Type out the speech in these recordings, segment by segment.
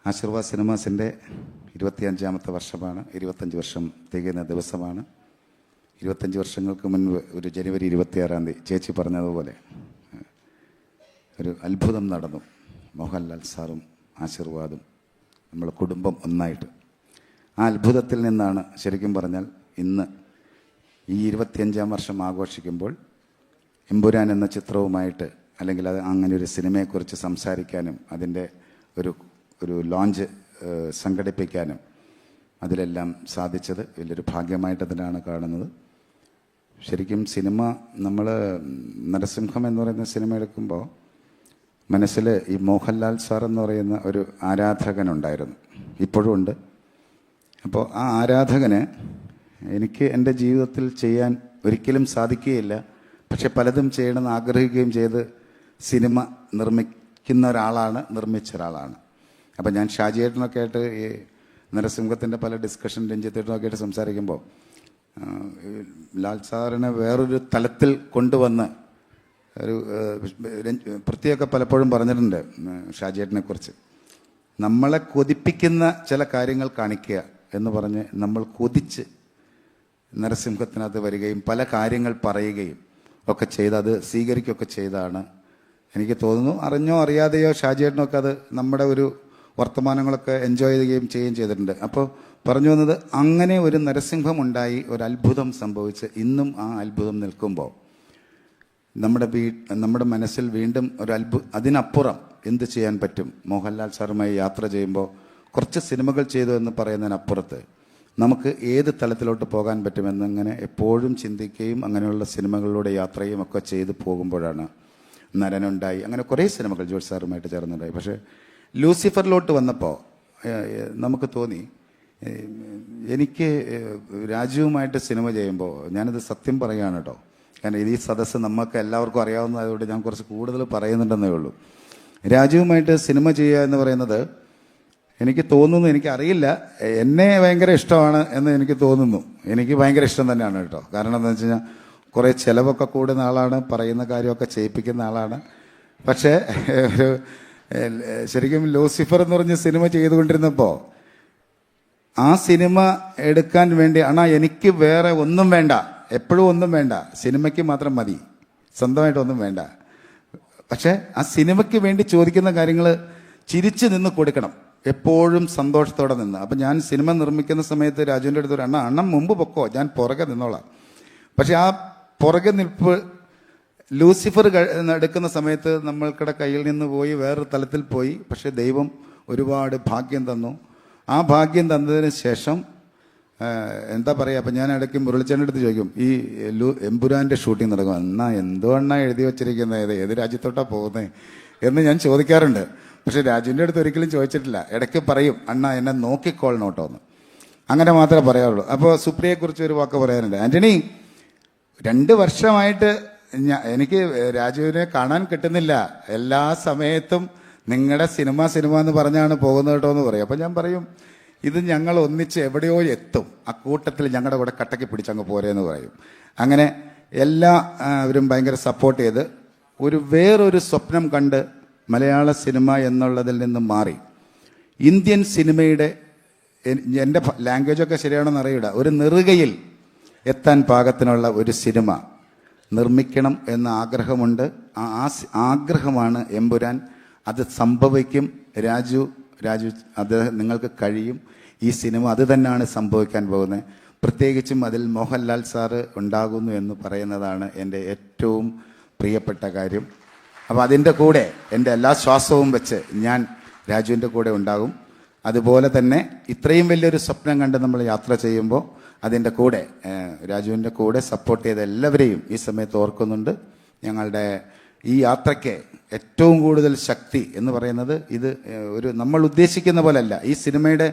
ആശീർവാദ് സിനിമാസിൻ്റെ 25ാമത്തെ വർഷമാണ്. 25 വർഷം തികയുന്ന ദിവസമാണ്. 25 വർഷങ്ങൾക്ക് മുൻപ് ഒരു ജനുവരി 26-ാം തീയതി ചേച്ചി പറഞ്ഞതുപോലെ ഒരു അത്ഭുതം നടന്നു. മോഹൻലാൽ സാറും ആശീർവാദും നമ്മളെ കുടുംബം ഒന്നായിട്ട്. ആ അത്ഭുതത്തിൽ നിന്നാണ് ശരിക്കും പറഞ്ഞാൽ ഇന്ന് ഈ 25ാം വർഷം ആഘോഷിക്കുമ്പോൾ എമ്പുരാൻ എന്ന ചിത്രവുമായിട്ട് അല്ലെങ്കിൽ അത് അങ്ങനെ ഒരു സിനിമയെക്കുറിച്ച് സംസാരിക്കാനും അതിൻ്റെ ഒരു ലോഞ്ച് സംഘടിപ്പിക്കാനും അതിലെല്ലാം സാധിച്ചത് വലിയൊരു ഭാഗ്യമായിട്ട് തന്നെയാണ് കാണുന്നത്. ശരിക്കും സിനിമ നമ്മൾ നരസിംഹം എന്ന് പറയുന്ന സിനിമ എടുക്കുമ്പോൾ മനസ്സിൽ ഈ മോഹൻലാൽ സാർ എന്ന് പറയുന്ന ഒരു ആരാധകനുണ്ടായിരുന്നു, ഇപ്പോഴും ഉണ്ട്. അപ്പോൾ ആ ആരാധകന് എനിക്ക് എൻ്റെ ജീവിതത്തിൽ ചെയ്യാൻ ഒരിക്കലും സാധിക്കുകയില്ല, പക്ഷെ പലതും ചെയ്യണമെന്ന് ആഗ്രഹിക്കുകയും ചെയ്ത് സിനിമ നിർമ്മിച്ച ഒരാളാണ്. അപ്പം ഞാൻ ഷാജിയേട്ടനൊക്കെ ആയിട്ട് ഈ നരസിംഹത്തിൻ്റെ പല ഡിസ്കഷൻ രഞ്ജിത്തേട്ടനൊക്കെ ആയിട്ട് സംസാരിക്കുമ്പോൾ ലാൽ സാറിനെ വേറൊരു തലത്തിൽ കൊണ്ടുവന്ന് ഒരു പ്രത്യേക പലപ്പോഴും പറഞ്ഞിട്ടുണ്ട് ഷാജിയേട്ടനെ കുറിച്ച്. നമ്മളെ കൊതിപ്പിക്കുന്ന ചില കാര്യങ്ങൾ കാണിക്കുക എന്ന് പറഞ്ഞ് നമ്മൾ കൊതിച്ച് നരസിംഹത്തിനകത്ത് വരികയും പല കാര്യങ്ങൾ പറയുകയും ഒക്കെ ചെയ്ത് അത് സ്വീകരിക്കുകയൊക്കെ ചെയ്താണ് എനിക്ക് തോന്നുന്നു. അറിഞ്ഞോ അറിയാതെയോ ഷാജിയേട്ടനൊക്കെ അത് നമ്മുടെ ഒരു വർത്തമാനങ്ങളൊക്കെ എൻജോയ് ചെയ്യുകയും ചെയ്തിട്ടുണ്ട്. അപ്പോൾ പറഞ്ഞു വന്നത്, അങ്ങനെ ഒരു നരസിംഹം ഉണ്ടായി, ഒരു അത്ഭുതം സംഭവിച്ച് ഇന്നും ആ അത്ഭുതം നിൽക്കുമ്പോൾ നമ്മുടെ മനസ്സിൽ വീണ്ടും അതിനപ്പുറം എന്ത് ചെയ്യാൻ പറ്റും? മോഹൻലാൽ സാറുമായി യാത്ര ചെയ്യുമ്പോൾ കുറച്ച് സിനിമകൾ ചെയ്തു എന്ന് പറയുന്നതിനപ്പുറത്ത് നമുക്ക് ഏത് തലത്തിലോട്ട് പോകാൻ പറ്റുമെന്നിങ്ങനെ എപ്പോഴും ചിന്തിക്കുകയും അങ്ങനെയുള്ള സിനിമകളിലൂടെ യാത്രയും ഒക്കെ ചെയ്തു പോകുമ്പോഴാണ് നരനുണ്ടായി, അങ്ങനെ കുറേ സിനിമകൾ ജോർജ് സാറുമായിട്ട് ചേർന്നുണ്ടായി. പക്ഷേ ലൂസിഫറിലോട്ട് വന്നപ്പോൾ നമുക്ക് തോന്നി, എനിക്ക് രാജുവുമായിട്ട് സിനിമ ചെയ്യുമ്പോൾ ഞാനത് സത്യം പറയുകയാണ് കേട്ടോ, കാരണം ഈ സദസ്സ് നമുക്ക് എല്ലാവർക്കും അറിയാവുന്നതായതുകൊണ്ട് ഞാൻ കുറച്ച് കൂടുതൽ പറയുന്നുണ്ടെന്നേ ഉള്ളൂ. രാജുവുമായിട്ട് സിനിമ ചെയ്യുക എന്ന് പറയുന്നത് എനിക്ക് തോന്നുന്നു, എനിക്കറിയില്ല, എന്നെ ഭയങ്കര ഇഷ്ടമാണ് എന്ന് എനിക്ക് തോന്നുന്നു. എനിക്ക് ഭയങ്കര ഇഷ്ടം തന്നെയാണ് കേട്ടോ. കാരണം എന്താണെന്ന് വെച്ച് കഴിഞ്ഞാൽ കുറേ ചിലവൊക്കെ കൂടുന്ന ആളാണ്, പറയുന്ന കാര്യമൊക്കെ ചെയ്യിപ്പിക്കുന്ന ആളാണ്. പക്ഷേ ശരിക്കും ലൂസിഫർ എന്ന് പറഞ്ഞ സിനിമ ചെയ്തുകൊണ്ടിരുന്നപ്പോൾ ആ സിനിമ എടുക്കാൻ വേണ്ടി എനിക്ക് വേറെ ഒന്നും വേണ്ട, എപ്പോഴും ഒന്നും വേണ്ട, സിനിമയ്ക്ക് മാത്രം മതി, സ്വന്തമായിട്ടൊന്നും വേണ്ട. പക്ഷെ ആ സിനിമയ്ക്ക് വേണ്ടി ചോദിക്കുന്ന കാര്യങ്ങൾ ചിരിച്ചു നിന്ന് കൊടുക്കണം, എപ്പോഴും സന്തോഷത്തോടെ നിന്ന്. അപ്പം ഞാൻ സിനിമ നിർമ്മിക്കുന്ന സമയത്ത് രാജുവിൻ്റെ അടുത്ത് ഒരു അണ്ണൻ മുമ്പ് പൊക്കോ, ഞാൻ പുറകെ നിന്നോളാം. പക്ഷെ ആ പുറകെ നിൽപ്പ് ലൂസിഫർ എടുക്കുന്ന സമയത്ത് നമ്മൾക്കിടെ കയ്യിൽ നിന്ന് പോയി വേറൊരു തലത്തിൽ പോയി. പക്ഷെ ദൈവം ഒരുപാട് ഭാഗ്യം തന്നു. ആ ഭാഗ്യം തന്നതിന് ശേഷം എന്താ പറയുക, അപ്പം ഞാൻ ഇടയ്ക്ക് മുരളിച്ചേൻ്റെ അടുത്ത് ചോദിക്കും, ഈ എമ്പുരാൻ്റെ ഷൂട്ടിംഗ് നടക്കും, എന്തോ എഴുതി വച്ചിരിക്കുന്നത്, ഏത് രാജ്യത്തോട്ടാണ് പോകുന്നത് എന്ന് ഞാൻ ചോദിക്കാറുണ്ട്. പക്ഷെ രാജുവിൻ്റെ അടുത്ത് ഒരിക്കലും ചോദിച്ചിട്ടില്ല. ഇടയ്ക്ക് പറയും, എന്നെ നോക്കിക്കോളണം കേട്ടോ എന്ന്. അങ്ങനെ മാത്രമേ പറയാറുള്ളൂ. അപ്പോൾ സുപ്രിയയെക്കുറിച്ച് ഒരു വാക്ക് പറയാനുണ്ട്. ആൻ്റണി, 2 വർഷമായിട്ട് എനിക്ക് രാജുവിനെ കാണാൻ കിട്ടുന്നില്ല, എല്ലാ സമയത്തും നിങ്ങളുടെ സിനിമ എന്ന് പറഞ്ഞാണ് പോകുന്നത് കേട്ടോ എന്ന് പറയും. അപ്പം ഞാൻ പറയും, ഇത് ഞങ്ങൾ ഒന്നിച്ച് എവിടെയോ എത്തും, ആ കൂട്ടത്തിൽ ഞങ്ങളുടെ കൂടെ കട്ടയ്ക്ക് പിടിച്ചങ്ങ് പോരെന്ന് പറയും. അങ്ങനെ എല്ലാവരും ഭയങ്കര സപ്പോർട്ട് ചെയ്ത് വേറൊരു സ്വപ്നം കണ്ട് മലയാള സിനിമ എന്നുള്ളതിൽ നിന്ന് മാറി ഇന്ത്യൻ സിനിമയുടെ, എൻ്റെ ലാംഗ്വേജൊക്കെ ശരിയാണെന്ന് അറിയില്ല, ഒരു നെറുകയിൽ എത്താൻ പാകത്തിനുള്ള ഒരു സിനിമ നിർമ്മിക്കണം എന്ന ആഗ്രഹമുണ്ട്. ആ ആഗ്രഹമാണ് എമ്പുരാൻ. അത് സംഭവിക്കും. രാജു അത് നിങ്ങൾക്ക് കഴിയും. ഈ സിനിമ അത് തന്നെയാണ് സംഭവിക്കാൻ പോകുന്നത്. പ്രത്യേകിച്ചും അതിൽ മോഹൻലാൽ സാറ് ഉണ്ടാകുന്നു എന്ന് പറയുന്നതാണ് എൻ്റെ ഏറ്റവും പ്രിയപ്പെട്ട കാര്യം. അപ്പോൾ അതിൻ്റെ കൂടെ എൻ്റെ എല്ലാ ശ്വാസവും വെച്ച് ഞാൻ രാജുവിൻ്റെ കൂടെ ഉണ്ടാകും. അതുപോലെ തന്നെ ഇത്രയും വലിയൊരു സ്വപ്നം കണ്ട് നമ്മൾ യാത്ര ചെയ്യുമ്പോൾ അതിൻ്റെ കൂടെ രാജുവിൻ്റെ കൂടെ സപ്പോർട്ട് ചെയ്ത എല്ലാവരെയും ഈ സമയത്ത് ഓർക്കുന്നുണ്ട്. ഞങ്ങളുടെ ഈ യാത്രയ്ക്ക് ഏറ്റവും കൂടുതൽ ശക്തി എന്ന് പറയുന്നത് ഇത് നമ്മൾ ഉദ്ദേശിക്കുന്ന പോലെയല്ല. ഈ സിനിമയുടെ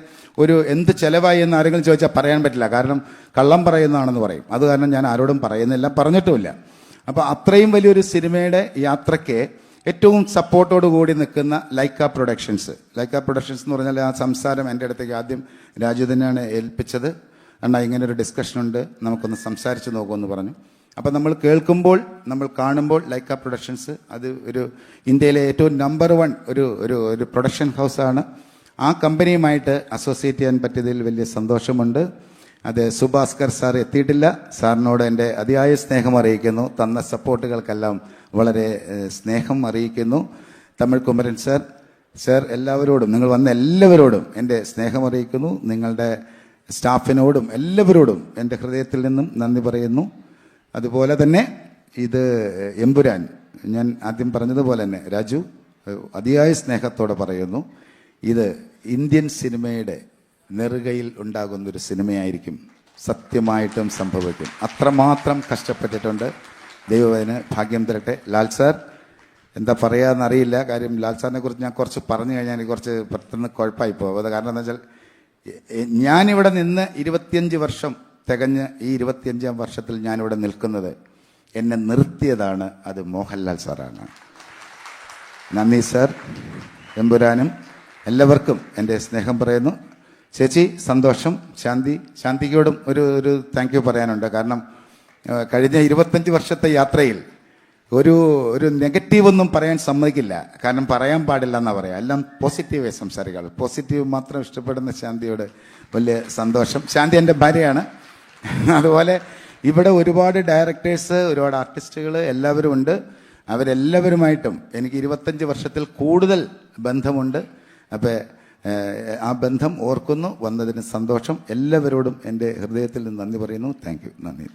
എന്ത് ചിലവായി എന്ന് ആരെങ്കിലും ചോദിച്ചാൽ പറയാൻ പറ്റില്ല, കാരണം കള്ളം പറയുന്നതാണെന്ന് പറയും. അത് കാരണം ഞാൻ ആരോടും പറയുന്നില്ല, പറഞ്ഞിട്ടുമില്ല. അപ്പോൾ അത്രയും വലിയൊരു സിനിമയുടെ യാത്രയ്ക്ക് ഏറ്റവും സപ്പോർട്ടോടു കൂടി നിൽക്കുന്ന ലൈക്ക പ്രൊഡക്ഷൻസ് എന്ന് പറഞ്ഞാൽ ആ സംസാരം എൻ്റെ അടുത്തേക്ക് ആദ്യം രാജു തന്നെയാണ് ഏൽപ്പിച്ചത്. ഇങ്ങനൊരു ഡിസ്കഷനുണ്ട്, നമുക്കൊന്ന് സംസാരിച്ച് നോക്കുമെന്ന് പറഞ്ഞു. അപ്പം നമ്മൾ കേൾക്കുമ്പോൾ, നമ്മൾ കാണുമ്പോൾ ലൈക്ക പ്രൊഡക്ഷൻസ് അത് ഇന്ത്യയിലെ ഏറ്റവും നമ്പർ 1 ഒരു പ്രൊഡക്ഷൻ ഹൗസാണ്. ആ കമ്പനിയുമായിട്ട് അസോസിയേറ്റ് ചെയ്യാൻ പറ്റിയതിൽ വലിയ സന്തോഷമുണ്ട്. അത് സുഭാസ്കർ സാർ എത്തിയിട്ടില്ല. സാറിനോട് എൻ്റെ അതിയായ സ്നേഹം അറിയിക്കുന്നു. തന്ന സപ്പോർട്ടുകൾക്കെല്ലാം വളരെ സ്നേഹം അറിയിക്കുന്നു. തമിഴ് കുമരൻ സാർ എല്ലാവരോടും, നിങ്ങൾ വന്ന എല്ലാവരോടും എൻ്റെ സ്നേഹം അറിയിക്കുന്നു. നിങ്ങളുടെ സ്റ്റാഫിനോടും എല്ലാവരോടും എൻ്റെ ഹൃദയത്തിൽ നിന്നും നന്ദി പറയുന്നു. അതുപോലെ തന്നെ ഇത് എമ്പുരാൻ, ഞാൻ ആദ്യം പറഞ്ഞതുപോലെ തന്നെ രാജു അതിയായ സ്നേഹത്തോടെ പറയുന്നു, ഇത് ഇന്ത്യൻ സിനിമയുടെ നെറുകയിൽ ഉണ്ടാകുന്നൊരു സിനിമയായിരിക്കും. സത്യമായിട്ടും സംഭവിക്കും. അത്രമാത്രം കഷ്ടപ്പെട്ടിട്ടുണ്ട്. ദൈവം അതിന് ഭാഗ്യം തരട്ടെ. ലാൽ സാർ എന്താ പറയാന്നറിയില്ല. കാര്യം ലാൽ സാറിനെ കുറിച്ച് ഞാൻ കുറച്ച് പറഞ്ഞു കഴിഞ്ഞാൽ എനിക്ക് കുറച്ച് പെട്ടെന്ന് കുഴപ്പമായി പോകും. അത് കാരണം എന്താ വെച്ചാൽ ഞാനിവിടെ നിന്ന് 25 വർഷം തികഞ്ഞ് ഈ 25ാം വർഷത്തിൽ ഞാനിവിടെ നിൽക്കുന്നത് എന്നെ നിർത്തിയതാണ് അത് മോഹൻലാൽ സാറാണ്. നന്ദി സാർ. എമ്പുരാനും എല്ലാവർക്കും എൻ്റെ സ്നേഹം പറയുന്നു. ചേച്ചി സന്തോഷം. ശാന്തിക്കോടും ഒരു താങ്ക് യു പറയാനുണ്ട്. കാരണം കഴിഞ്ഞ 25 വർഷത്തെ യാത്രയിൽ ഒരു നെഗറ്റീവൊന്നും പറയാൻ സമ്മതിക്കില്ല. കാരണം പറയാൻ പാടില്ല എന്നാ പറയാം. എല്ലാം പോസിറ്റീവേ സംസാരിക്കാറ്. പോസിറ്റീവ് മാത്രം ഇഷ്ടപ്പെടുന്ന ശാന്തിയോട് വലിയ സന്തോഷം. ശാന്തി എൻ്റെ ഭാര്യയാണ്. അതുപോലെ ഇവിടെ ഒരുപാട് ഡയറക്ടേഴ്സ്, ഒരുപാട് ആർട്ടിസ്റ്റുകൾ എല്ലാവരും ഉണ്ട്. അവരെല്ലാവരുമായിട്ടും എനിക്ക് 25 വർഷത്തിൽ കൂടുതൽ ബന്ധമുണ്ട്. അപ്പോൾ ആ ബന്ധം ഓർക്കുന്നു. വന്നതിന് സന്തോഷം. എല്ലാവരോടും എൻ്റെ ഹൃദയത്തിൽ നിന്ന് നന്ദി പറയുന്നു. Thank you. നന്ദി.